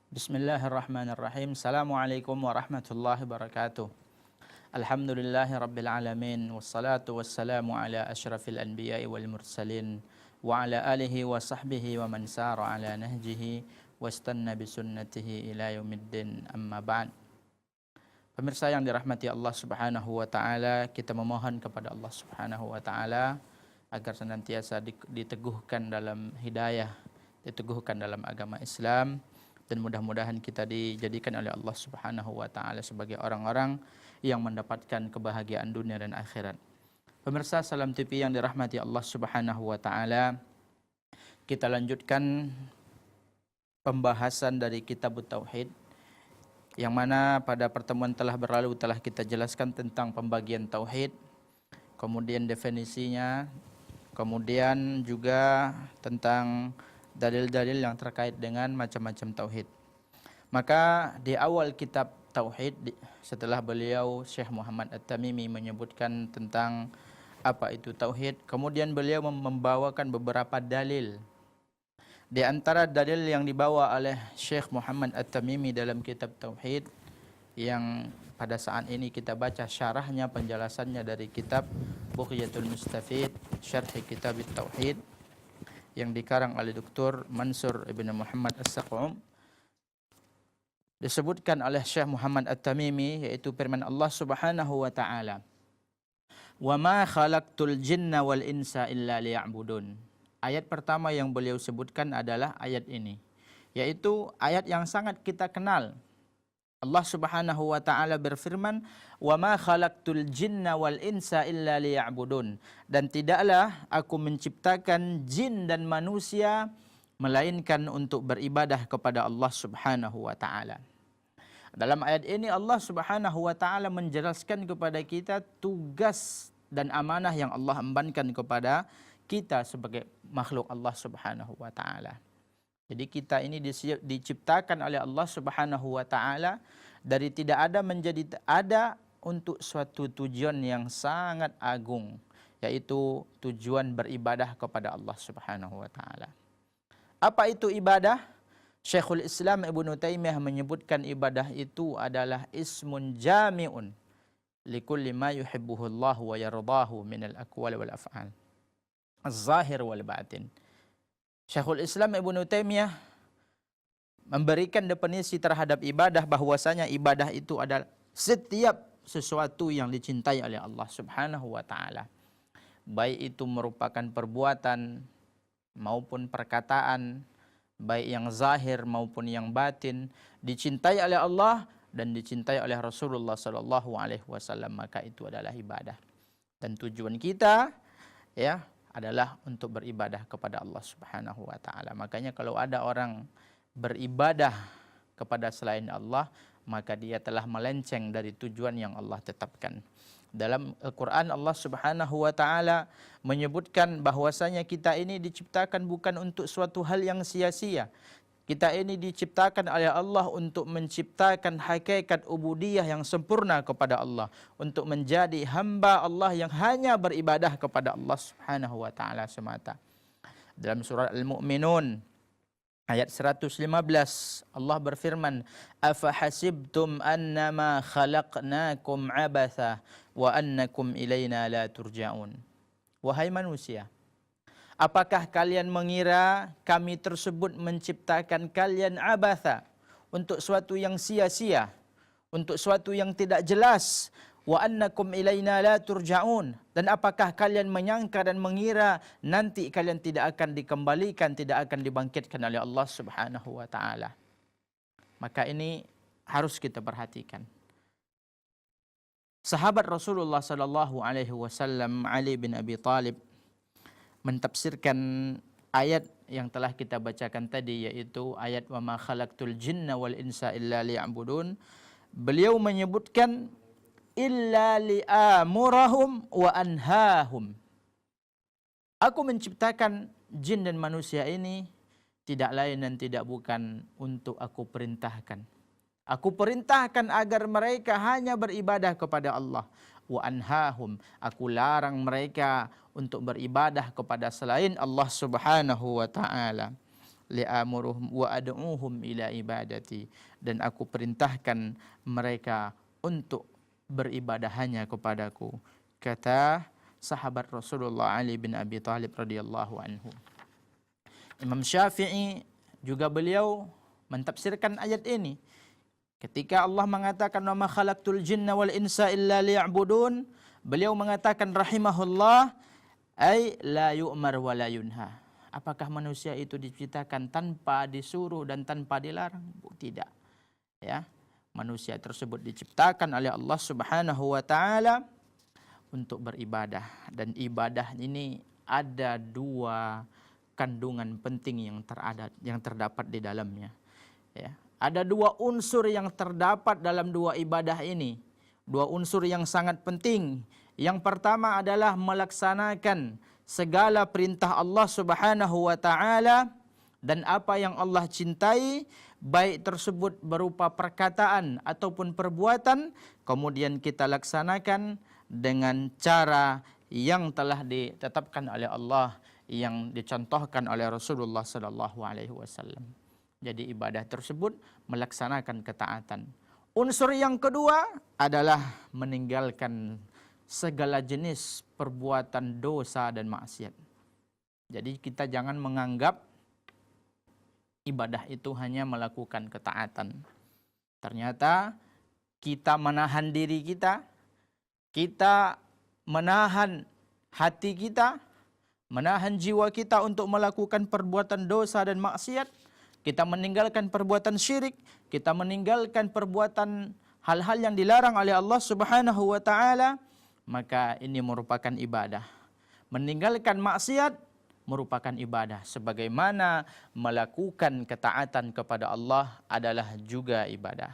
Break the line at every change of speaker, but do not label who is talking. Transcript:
Bismillahirrahmanirrahim. Assalamualaikum warahmatullahi wabarakatuh. Alhamdulillahi rabbil alamin. Wassalatu wassalamu ala asyrafil anbiya'i wal mursalin. Wa ala alihi wa sahbihi wa man sara ala nahjihi. Wastanna bisunnatihi ila yaumiddin, amma ba'd. Pemirsa yang dirahmati Allah subhanahu wa ta'ala, kita memohon kepada Allah subhanahu wa ta'ala agar senantiasa diteguhkan dalam hidayah, diteguhkan dalam agama Islam, dan mudah-mudahan kita dijadikan oleh Allah Subhanahu wa taala sebagai orang-orang yang mendapatkan kebahagiaan dunia dan akhirat. Pemirsa Salam TV yang dirahmati Allah Subhanahu wa taala, kita lanjutkan pembahasan dari Kitab Tauhid, yang mana pada pertemuan telah berlalu telah kita jelaskan tentang pembagian tauhid, kemudian definisinya, kemudian juga tentang dalil-dalil yang terkait dengan macam-macam tauhid. Maka di awal kitab tauhid, setelah beliau Syekh Muhammad At-Tamimi menyebutkan tentang apa itu tauhid, kemudian beliau membawakan beberapa dalil. Di antara dalil yang dibawa oleh Syekh Muhammad At-Tamimi dalam kitab tauhid, yang pada saat ini kita baca syarahnya, penjelasannya dari kitab Bughyatul Mustafid, Syarh Kitab Tauhid, yang dikarang oleh Dr. Mansur Ibn Muhammad As-Saqum. Disebutkan oleh Syekh Muhammad At-Tamimi, yaitu firman Allah Subhanahu wa taala, "Wa ma khalaqtul jinna wal insa illa liya'budun." Ayat pertama yang beliau sebutkan adalah ayat ini, yaitu ayat yang sangat kita kenal. Allah Subhanahu wa taala berfirman, "Wa ma khalaqtul jinna wal insa illa liya'budun." Dan tidaklah aku menciptakan jin dan manusia melainkan untuk beribadah kepada Allah Subhanahu wa taala. Dalam ayat ini Allah Subhanahu wa taala menjelaskan kepada kita tugas dan amanah yang Allah embankan kepada kita sebagai makhluk Allah Subhanahu wa taala. Jadi kita ini diciptakan oleh Allah Subhanahu wa taala dari tidak ada menjadi ada untuk suatu tujuan yang sangat agung, yaitu tujuan beribadah kepada Allah Subhanahu wa taala. Apa itu ibadah? Syekhul Islam Ibnu Taimiyah menyebutkan ibadah itu adalah ismun jami'un likulli ma yuhibbuhu Allah wa yardahu minal aqwali wal af'al, az-zahir wal batin. Syekhul Islam Ibnu Taimiyah memberikan definisi terhadap ibadah, bahwasanya ibadah itu adalah setiap sesuatu yang dicintai oleh Allah Subhanahu wa taala. Baik itu merupakan perbuatan maupun perkataan, baik yang zahir maupun yang batin, dicintai oleh Allah dan dicintai oleh Rasulullah sallallahu alaihi wasallam, maka itu adalah ibadah. Dan tujuan kita adalah untuk beribadah kepada Allah Subhanahu wa taala. Makanya kalau ada orang beribadah kepada selain Allah, maka dia telah melenceng dari tujuan yang Allah tetapkan. Dalam Al-Qur'an Allah Subhanahu wa taala menyebutkan bahwasanya kita ini diciptakan bukan untuk suatu hal yang sia-sia. Kita ini diciptakan oleh Allah untuk menciptakan hakikat ubudiyah yang sempurna kepada Allah, untuk menjadi hamba Allah yang hanya beribadah kepada Allah Subhanahu wa taala semata. Dalam surah Al-Mu'minun ayat 115 Allah berfirman, "Afa hasibtum annama khalaqnakum abatha wa annakum ilaina la turja'un." Wahai manusia, apakah kalian mengira kami tersebut menciptakan kalian abatha, untuk suatu yang sia-sia, untuk suatu yang tidak jelas, wa annakum ilaina la turja'un, dan apakah kalian menyangka dan mengira nanti kalian tidak akan dikembalikan, tidak akan dibangkitkan oleh Allah Subhanahu wa taala. Maka ini harus kita perhatikan. Sahabat Rasulullah sallallahu alaihi wasallam Ali bin Abi Thalib mentafsirkan ayat yang telah kita bacakan tadi, yaitu ayat wa ma khalaqtul jinna wal insa illa liya'budun. Beliau menyebutkan illa li'amurahum wa anhahum. Aku menciptakan jin dan manusia ini tidak lain dan tidak bukan untuk aku perintahkan. Aku perintahkan agar mereka hanya beribadah kepada Allah. Wa anhahum, aku larang mereka untuk beribadah kepada selain Allah Subhanahu wa taala. li'amuruhum wa ad'uhum ila ibadati, dan aku perintahkan mereka untuk beribadah hanya kepadaku, kata sahabat Rasulullah Ali bin Abi Thalib radhiyallahu anhu. Imam Syafi'i juga beliau mentafsirkan ayat ini ketika Allah mengatakan wa ma khalaqtul jinna wal insa illa liya'budun. Beliau mengatakan rahimahullah, ay la yu'mar wa la yunha. Apakah manusia itu diciptakan tanpa disuruh dan tanpa dilarang? Tidak. Ya. Manusia tersebut diciptakan oleh Allah Subhanahu wa taala untuk beribadah, dan ibadah ini ada dua kandungan penting yang terdapat di dalamnya. Ya. Ada dua unsur yang terdapat dalam dua ibadah ini. Dua unsur yang sangat penting. Yang pertama adalah melaksanakan segala perintah Allah Subhanahu wa taala dan apa yang Allah cintai, baik tersebut berupa perkataan ataupun perbuatan, kemudian kita laksanakan dengan cara yang telah ditetapkan oleh Allah, yang dicontohkan oleh Rasulullah sallallahu alaihi wasallam. Jadi ibadah tersebut melaksanakan ketaatan. Unsur yang kedua adalah meninggalkan segala jenis perbuatan dosa dan maksiat. Jadi kita jangan menganggap ibadah itu hanya melakukan ketaatan. Ternyata kita menahan diri kita, kita menahan hati kita, menahan jiwa kita untuk melakukan perbuatan dosa dan maksiat. Kita meninggalkan perbuatan syirik, kita meninggalkan perbuatan hal-hal yang dilarang oleh Allah Subhanahu wa taala, maka ini merupakan ibadah. Meninggalkan maksiat merupakan ibadah, sebagaimana melakukan ketaatan kepada Allah adalah juga ibadah.